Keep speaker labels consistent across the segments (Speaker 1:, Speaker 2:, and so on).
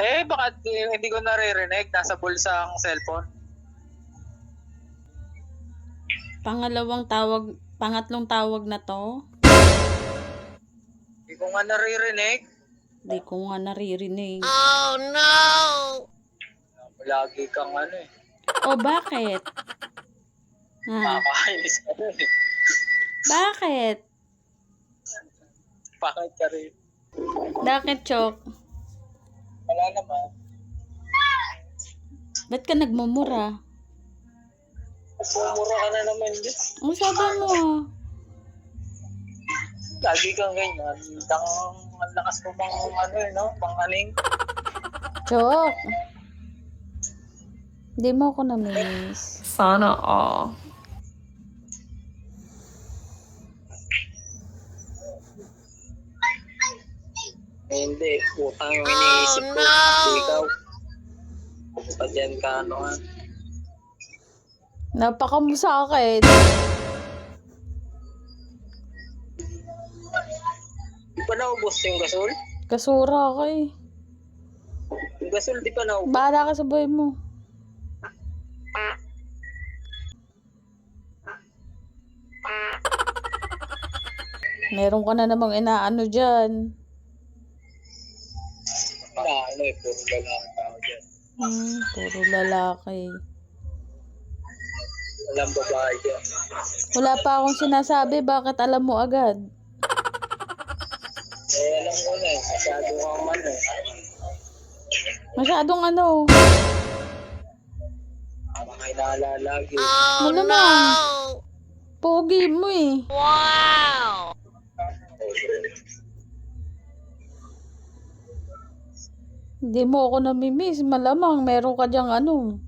Speaker 1: Baka hindi ko naririnig. Nasa bulsa ang cellphone.
Speaker 2: Pangatlong tawag na to.
Speaker 1: Hindi ko nga naririnig.
Speaker 2: Di ko nga naririnig.
Speaker 3: Oh no!
Speaker 1: Lagi kang
Speaker 2: O bakit? Ha?
Speaker 1: Makakainis ka rin eh.
Speaker 2: Bakit?
Speaker 1: Bakit ka rin?
Speaker 2: Bakit, Chok?
Speaker 1: Wala naman.
Speaker 2: Ba't ka nagmumura?
Speaker 1: Pumura ka na naman dyan.
Speaker 2: Ang sabi mo.
Speaker 1: Lagi kang ganyan. Ang lakas mo pang aling.
Speaker 2: Chok. Hindi mo ako na-miss.
Speaker 3: Sana all.
Speaker 1: Hindi, utang yung iniisip ko. Ikaw. Pupunta dyan ka,
Speaker 2: Napaka mo sa akin.
Speaker 1: Di pa naubos yung gasol?
Speaker 2: Kasura ka eh.
Speaker 1: Yung gasol di pa naubos.
Speaker 2: Bahala ka sa buhay mo. Meron ka na namang inaano dyan.
Speaker 1: Puro lalaki tao dyan.
Speaker 2: Puro lalaki.
Speaker 1: Walang babae dyan.
Speaker 2: Wala pa akong sinasabi, bakit alam mo agad?
Speaker 1: Alam ko na masyado kang
Speaker 2: Masyadong ano?
Speaker 1: Baka inalalagi.
Speaker 2: Ano naman? Pogi mo eh.
Speaker 3: Wow!
Speaker 2: Hindi mo ako namimiss, malamang meron ka dyang ano.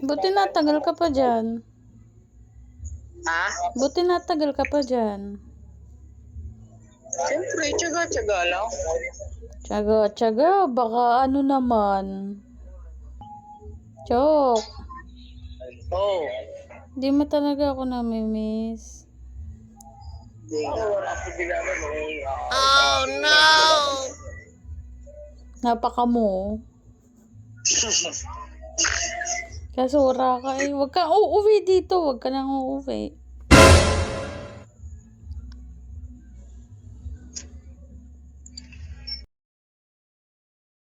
Speaker 2: Buti natagal ka pa dyan.
Speaker 1: Ha?
Speaker 2: Buti natagal ka pa dyan.
Speaker 1: Siyempre, tsaga-tsaga lang.
Speaker 2: Tsaga, baka ano naman. Chok,
Speaker 1: Oo.
Speaker 2: di mo talaga ako namimiss.
Speaker 1: Wala ko bilala mo.
Speaker 3: Oh no!
Speaker 2: Napaka mo. Kasura ka eh. Huwag ka uuwi dito. Huwag ka nang uuwi.